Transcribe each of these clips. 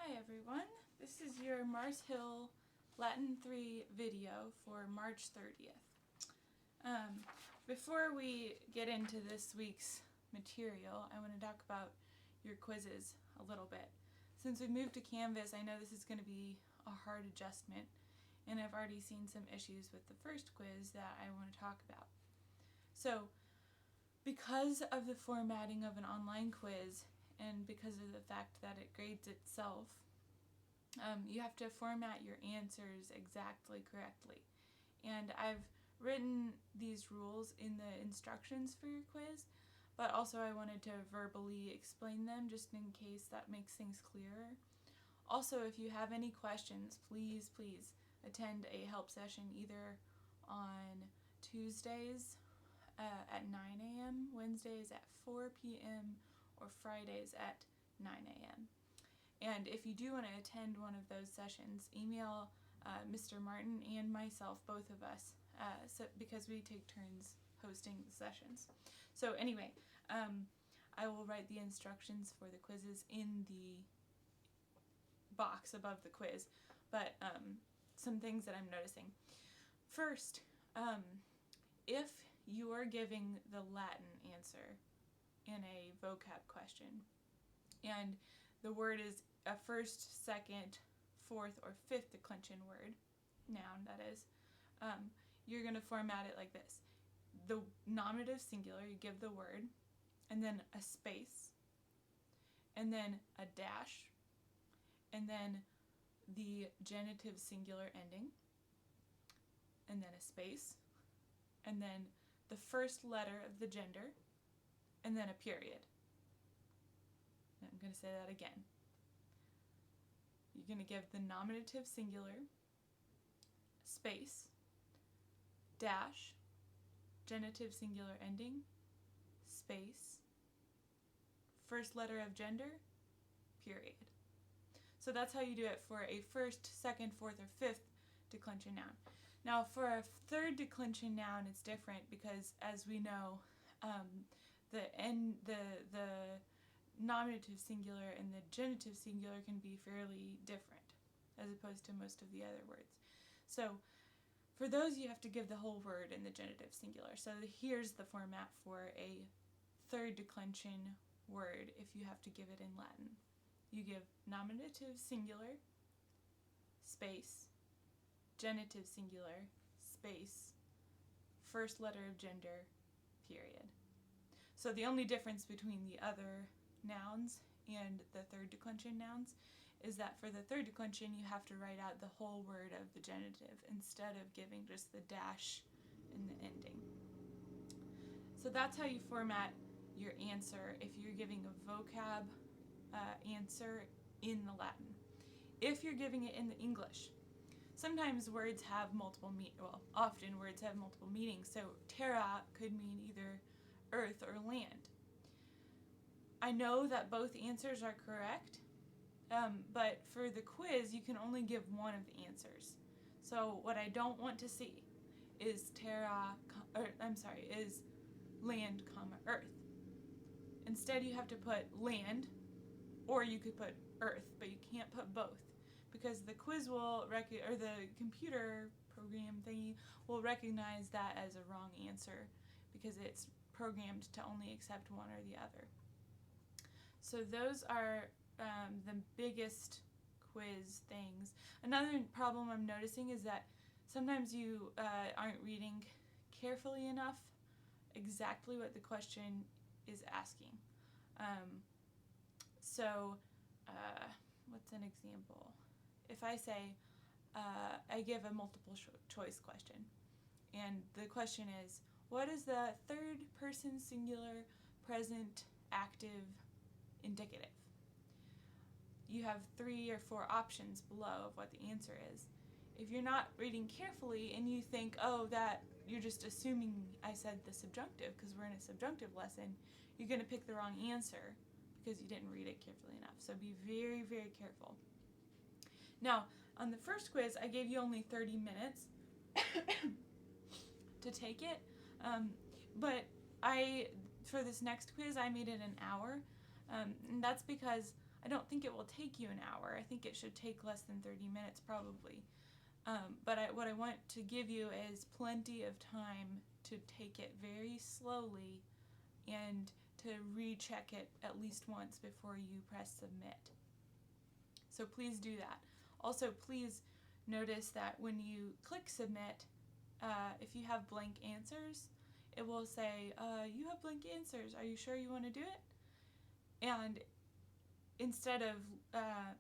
Hi everyone, this is your Mars Hill Latin 3 video for March 30th. Before we get into this week's material, I want to talk about your quizzes a little bit. Since we moved to Canvas, I know this is going to be a hard adjustment, and I've already seen some issues with the first quiz that I want to talk about. So, because of the formatting of an online quiz, and because of the fact that it grades itself, you have to format your answers exactly correctly. And I've written these rules in the instructions for your quiz, but also I wanted to verbally explain them just in case that makes things clearer. Also, if you have any questions, please attend a help session either on Tuesdays at 9 a.m., Wednesdays at 4 p.m., or Fridays at 9 a.m. And if you do want to attend one of those sessions, email Mr. Martin and myself, both of us, because we take turns hosting the sessions. So anyway, I will write the instructions for the quizzes in the box above the quiz, but some things that I'm noticing. First, if you are giving the Latin answer in a vocab question, and the word is a first, second, fourth, or fifth declension word, noun that is, you're going to format it like this. The nominative singular, you give the word, and then a space, and then a dash, and then the genitive singular ending, and then a space, and then the first letter of the gender, and then a period. And I'm going to say that again. You're going to give the nominative singular, space, dash, genitive singular ending, space, first letter of gender, period. So that's how you do it for a first, second, fourth, or fifth declension noun. Now for a third declension noun, it's different because, as we know, the nominative singular and the genitive singular can be fairly different as opposed to most of the other words. So for those, you have to give the whole word in the genitive singular. So here's the format for a third declension word if you have to give it in Latin. You give nominative singular, space, genitive singular, space, first letter of gender, period. So the only difference between the other nouns and the third declension nouns is that for the third declension you have to write out the whole word of the genitive instead of giving just the dash in the ending. So that's how you format your answer if you're giving a vocab answer in the Latin. If you're giving it in the English, sometimes words have multiple often words have multiple meanings. So terra could mean either earth or land. I know that both answers are correct, but for the quiz you can only give one of the answers. So what I don't want to see is is land, earth. Instead you have to put land, or you could put earth, but you can't put both because the quiz will the computer program thingy will recognize that as a wrong answer because it's programmed to only accept one or the other. So those are the biggest quiz things. Another problem I'm noticing is that sometimes you aren't reading carefully enough exactly what the question is asking. What's an example? If I say, I give a multiple choice question, and the question is, what is the third person singular present active indicative? You have 3 or 4 options below of what the answer is. If you're not reading carefully and you think, oh, that you're just assuming I said the subjunctive because we're in a subjunctive lesson, you're going to pick the wrong answer because you didn't read it carefully enough. So be very careful. Now, on the first quiz, I gave you only 30 minutes to take it, but for this next quiz, I made it an hour, and that's because I don't think it will take you an hour. I think it should take less than 30 minutes probably. But what I want to give you is plenty of time to take it very slowly and to recheck it at least once before you press submit. So please do that. Also, please notice that when you click submit, if you have blank answers, it will say, you have blank answers. Are you sure you want to do it? And instead of,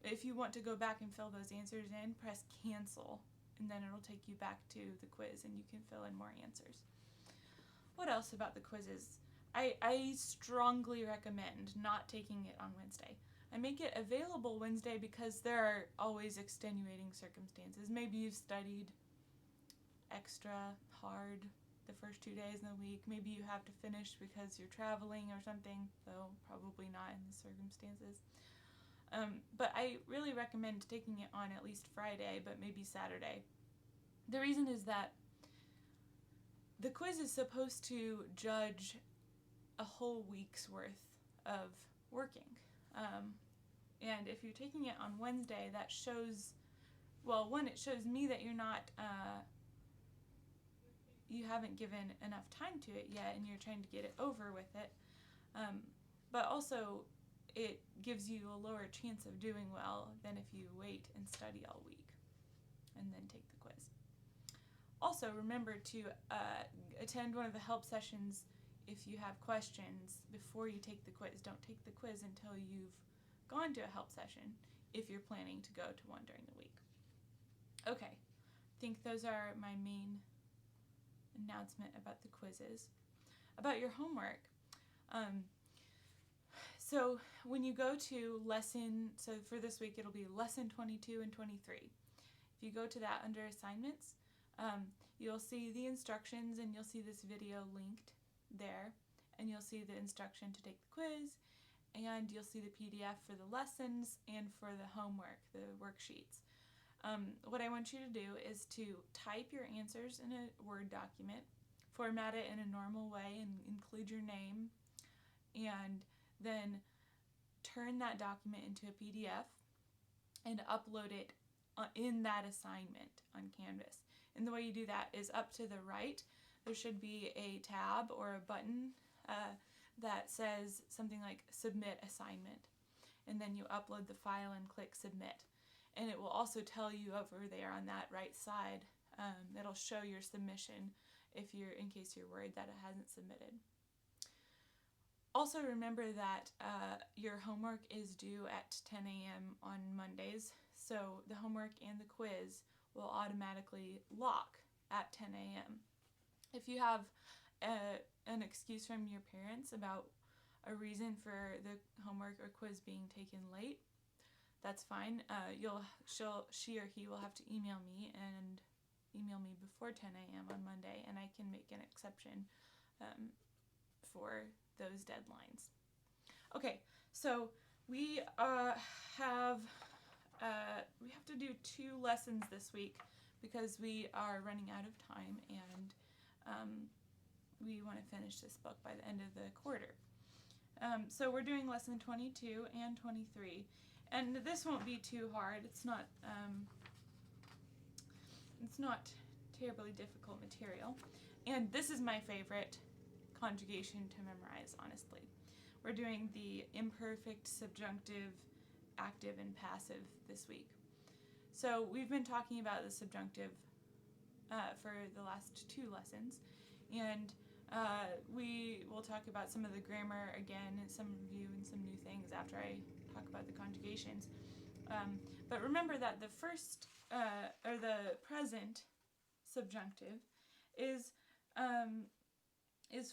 if you want to go back and fill those answers in, press cancel, and then it'll take you back to the quiz and you can fill in more answers. What else about the quizzes? I strongly recommend not taking it on Wednesday. I make it available Wednesday because there are always extenuating circumstances. Maybe you've studied extra hard the first 2 days in the week. Maybe you have to finish because you're traveling or something, though probably not in the circumstances. But I really recommend taking it on at least Friday, but maybe Saturday. The reason is that the quiz is supposed to judge a whole week's worth of working. And if you're taking it on Wednesday, that shows, well, one, it shows me that you're not, you haven't given enough time to it yet and you're trying to get it over with it. But also, it gives you a lower chance of doing well than if you wait and study all week and then take the quiz. Also, remember to attend one of the help sessions if you have questions before you take the quiz. Don't take the quiz until you've gone to a help session if you're planning to go to one during the week. Okay, I think those are my main announcement about the quizzes. About your homework. So when you go to so for this week it'll be lesson 22 and 23. If you go to that under assignments, you'll see the instructions and you'll see this video linked there, and you'll see the instruction to take the quiz, and you'll see the PDF for the lessons and for the homework, the worksheets. What I want you to do is to type your answers in a Word document, format it in a normal way and include your name, and then turn that document into a PDF and upload it in that assignment on Canvas. And the way you do that is up to the right, there should be a tab or a button that says something like Submit Assignment. And then you upload the file and click Submit. And it will also tell you over there on that right side, it'll show your submission in case you're worried that it hasn't submitted. Also remember that your homework is due at 10 a.m. on Mondays, so the homework and the quiz will automatically lock at 10 a.m. If you have an excuse from your parents about a reason for the homework or quiz being taken late, that's fine. She or he will have to email me before 10 a.m. on Monday, and I can make an exception for those deadlines. Okay, so we have to do 2 lessons this week because we are running out of time, and we want to finish this book by the end of the quarter. So we're doing lesson 22 and 23, and this won't be too hard. It's not terribly difficult material, and this is my favorite conjugation to memorize, honestly. We're doing the imperfect, subjunctive, active, and passive this week. So we've been talking about the subjunctive for the last 2 lessons, and we will talk about some of the grammar again, and some review and some new things after I talk about the conjugations. But remember that the first, or the present subjunctive is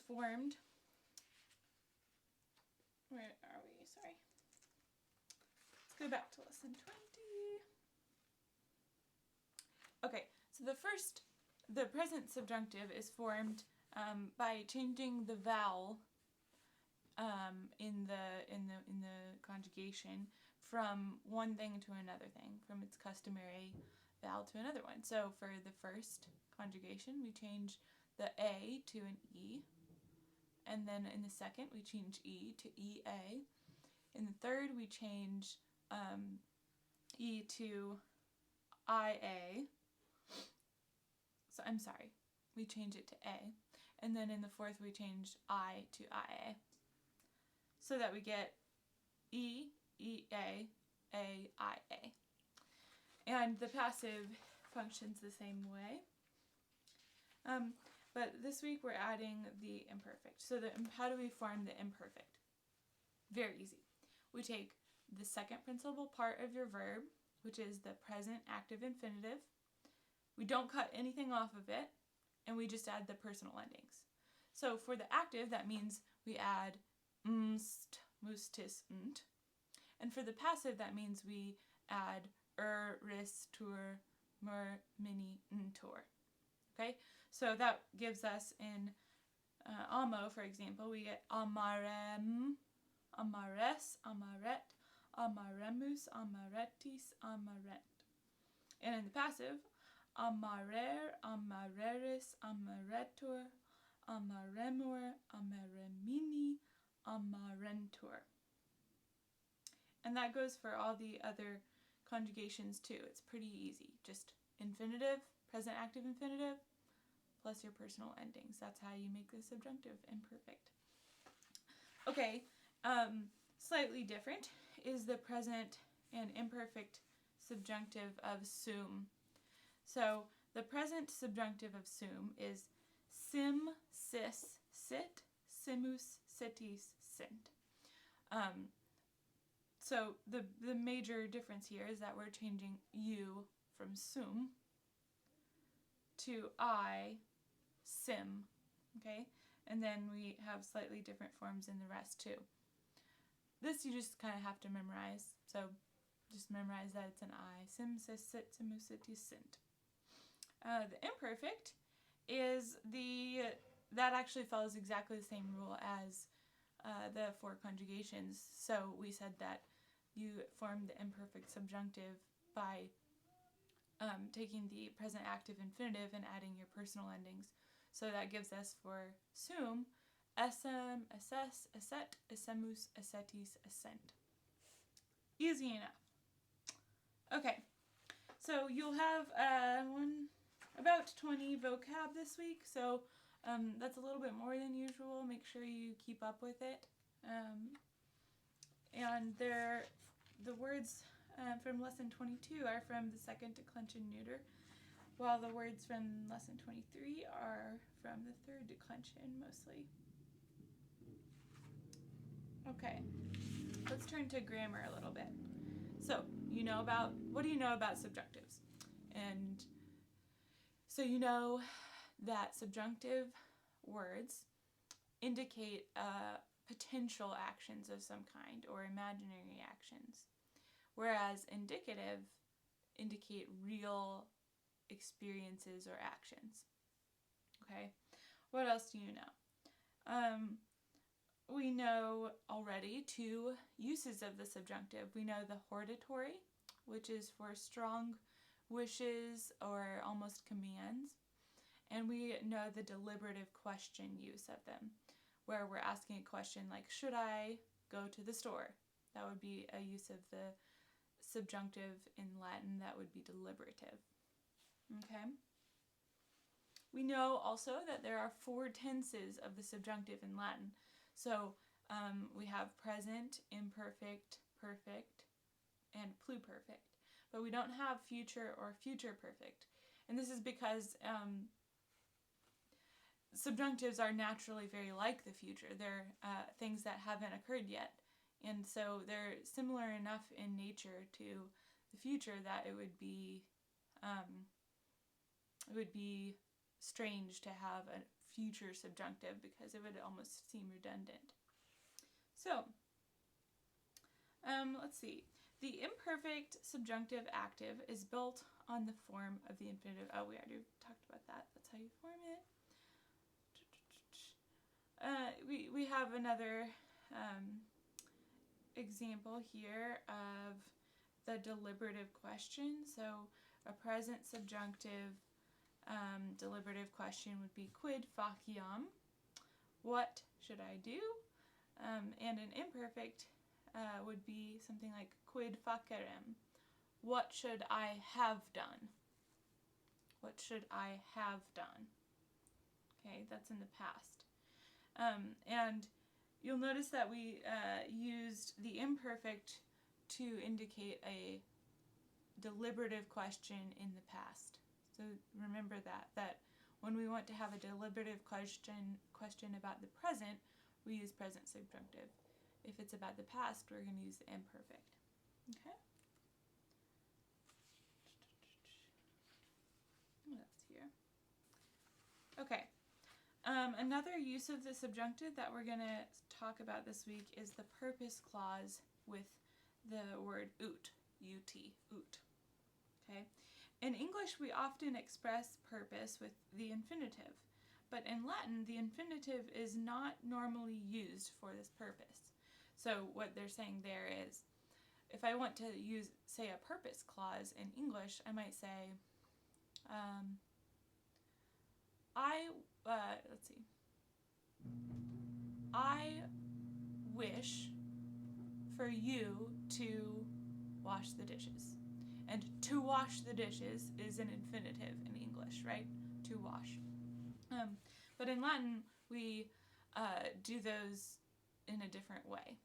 formed. Where are we? Sorry. Let's go back to lesson 20. Okay, so the present subjunctive is formed by changing the vowel in the conjugation from one thing to another thing, from its customary vowel to another one. So for the first conjugation, we change the A to an E, and then in the second we change E to EA, In the third, we change E to IA. So I'm sorry, we change it to A. And then in the fourth, we change I to IA. So that we get E, EA, A, IA. And the passive functions the same way. But this week we're adding the imperfect. So how do we form the imperfect? Very easy. We take the second principal part of your verb, which is the present active infinitive. We don't cut anything off of it, and we just add the personal endings. So for the active, that means we add mst, mustis, nt. And for the passive, that means we add ris, tur, mer, mini, ntor. Okay? So that gives us in amo, for example, we get amarem, amares, amaret, amaremus, amaretis, amarent. And in the passive, amarer, amareris, amaretur, amaremur, amaremini, amarentur. And that goes for all the other conjugations too. It's pretty easy. Just infinitive, present active infinitive, plus your personal endings. That's how you make the subjunctive imperfect. Okay, slightly different is the present and imperfect subjunctive of sum. So the present subjunctive of sum is sim, sis, sit, simus, sitis, sint. So the major difference here is that we're changing you from sum to I, sim, okay? And then we have slightly different forms in the rest too. This you just kind of have to memorize. So just memorize that it's an I. Sim, sis, sit, simus, sitis, sint. The imperfect is that actually follows exactly the same rule as the four conjugations. So we said that you form the imperfect subjunctive by taking the present active infinitive and adding your personal endings. So that gives us for sum, esem, esses, esset, essemus, essetis, essent. Easy enough. Okay, so you'll have about 20 vocab this week, so that's a little bit more than usual. Make sure you keep up with it. And the words from lesson 22 are from the second declension neuter, while the words from lesson 23 are from the third declension mostly. Okay, let's turn to grammar a little bit. So, what do you know about subjunctives? And so you know that subjunctive words indicate potential actions of some kind or imaginary actions, whereas indicative indicate real experiences or actions. Okay, what else do you know? We know already two uses of the subjunctive. We know the hortatory, which is for strong wishes or almost commands. And we know the deliberative question use of them, where we're asking a question like, should I go to the store? That would be a use of the subjunctive in Latin. That would be deliberative. Okay? We know also that there are 4 tenses of the subjunctive in Latin. So we have present, imperfect, perfect, and pluperfect. But we don't have future or future perfect. And this is because subjunctives are naturally very like the future. They're things that haven't occurred yet. And so they're similar enough in nature to the future that it would be strange to have a future subjunctive because it would almost seem redundant. So, let's see. The imperfect subjunctive active is built on the form of the infinitive. Oh, we already talked about that. That's how you form it. We have another example here of the deliberative question. So a present subjunctive deliberative question would be quid faciam? What should I do? And an imperfect would be something like quid facerem. What should I have done? What should I have done? Okay, that's in the past. And you'll notice that we used the imperfect to indicate a deliberative question in the past. So remember that when we want to have a deliberative question about the present, we use present subjunctive. If it's about the past, we're going to use the imperfect. Okay? That's here. Okay. Another use of the subjunctive that we're going to talk about this week is the purpose clause with the word ut, ut, ut. Okay? In English, we often express purpose with the infinitive, but in Latin, the infinitive is not normally used for this purpose. So what they're saying there is, if I want to use, say, a purpose clause in English, I might say, let's see, I wish for you to wash the dishes. And to wash the dishes is an infinitive in English, right? To wash. But in Latin, we do those in a different way.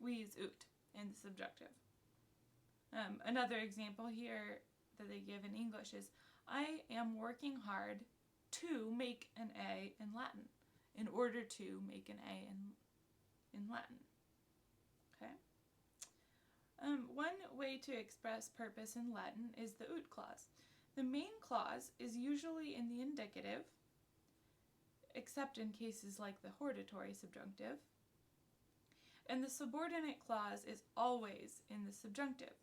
We use ut in the subjunctive. Another example here that they give in English is, I am working hard to make an A in Latin, in order to make an A in Latin. Okay? One way to express purpose in Latin is the ut clause. The main clause is usually in the indicative, except in cases like the hortatory subjunctive, and the subordinate clause is always in the subjunctive.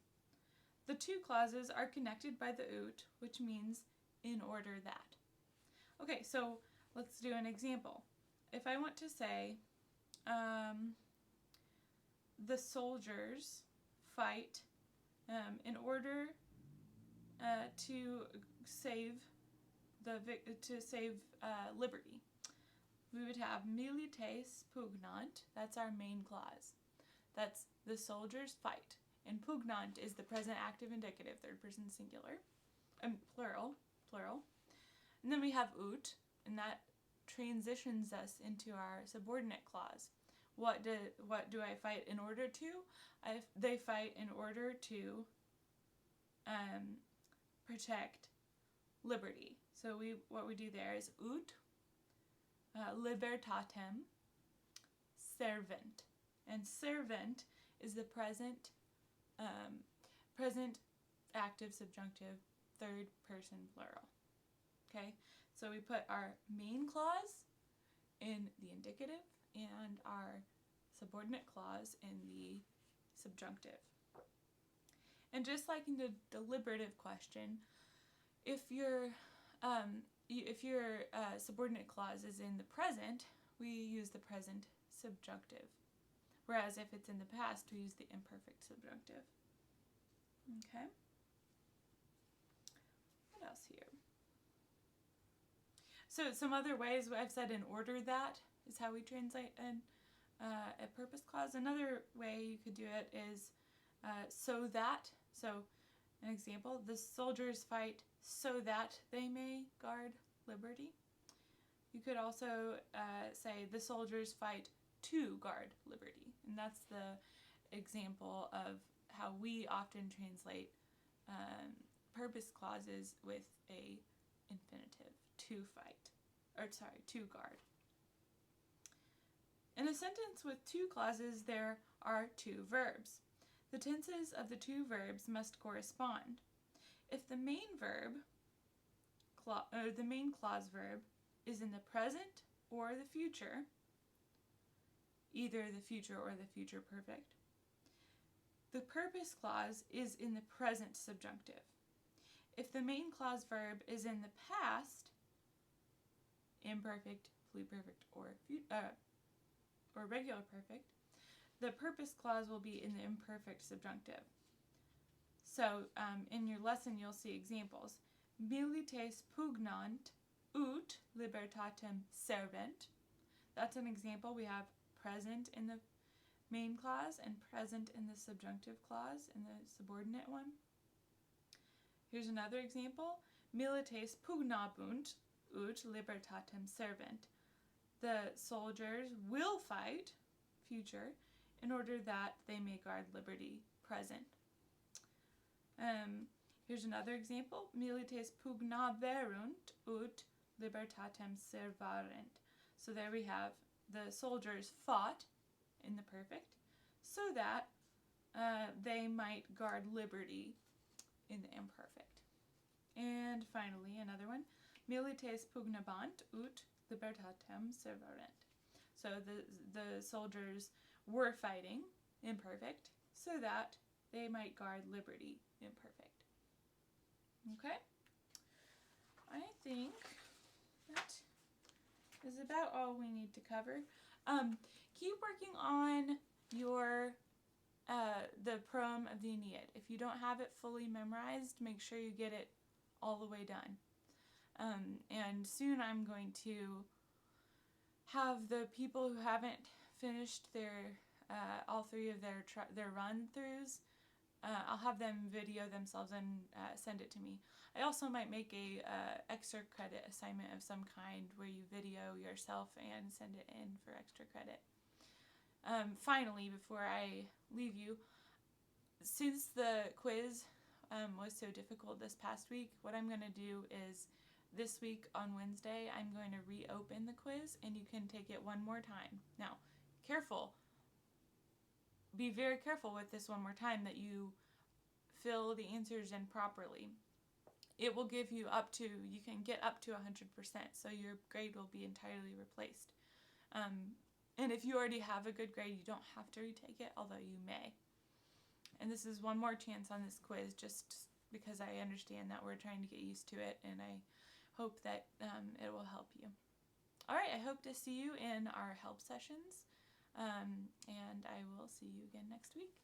The two clauses are connected by the ut, which means in order that. Okay, so let's do an example. If I want to say, the soldiers fight in order to save liberty, we would have milites pugnant. That's our main clause. That's the soldiers fight. And pugnant is the present active indicative, third person singular, plural. And then we have ut, and that transitions us into our subordinate clause. What do I fight in order to? They fight in order to protect liberty. So what we do there is ut libertatem servant, and servant is the present active subjunctive, third person plural. Okay, so we put our main clause in the indicative and our subordinate clause in the subjunctive. And just like in the deliberative question, if your subordinate clause is in the present, we use the present subjunctive. Whereas if it's in the past, we use the imperfect subjunctive. Okay. What else here? So some other ways I've said in order that is how we translate a purpose clause. Another way you could do it is so that. So an example, the soldiers fight so that they may guard liberty. You could also say the soldiers fight to guard liberty. And that's the example of how we often translate purpose clauses with a infinitive, to guard. In a sentence with two clauses, there are two verbs. The tenses of the two verbs must correspond. If the main clause verb is in the present or the future, either the future or the future perfect, the purpose clause is in the present subjunctive. If the main clause verb is in the past, imperfect, pluperfect, or regular perfect, the purpose clause will be in the imperfect subjunctive. So in your lesson, you'll see examples. Milites pugnant ut libertatem servent. That's an example. We have present in the main clause and present in the subjunctive clause in the subordinate one. Here's another example. Milites pugnabunt ut libertatem servant. The soldiers will fight, future, in order that they may guard liberty, present. Here's another example. Milites pugnaverunt ut libertatem servarent. So there we have the soldiers fought in the perfect so that they might guard liberty in the imperfect. And finally, another one. Milites pugnabant ut libertatem servarent. So the soldiers were fighting imperfect so that they might guard liberty imperfect. Okay? I think that is about all we need to cover. Keep working on your the proem of the Aeneid. If you don't have it fully memorized, make sure you get it all the way done. And soon I'm going to have the people who haven't finished their all three of their run-throughs, I'll have them video themselves and send it to me. I also might make a extra credit assignment of some kind where you video yourself and send it in for extra credit. Finally, before I leave you, since the quiz was so difficult this past week, what I'm going to do is this week on Wednesday, I'm going to reopen the quiz and you can take it one more time. Now, careful. Be very careful with this one more time that you fill the answers in properly. It will give you you can get up to 100%, so your grade will be entirely replaced. And if you already have a good grade, you don't have to retake it, although you may. And this is one more chance on this quiz, just because I understand that we're trying to get used to it, and I hope that it will help you. All right, I hope to see you in our help sessions, and I will see you again next week.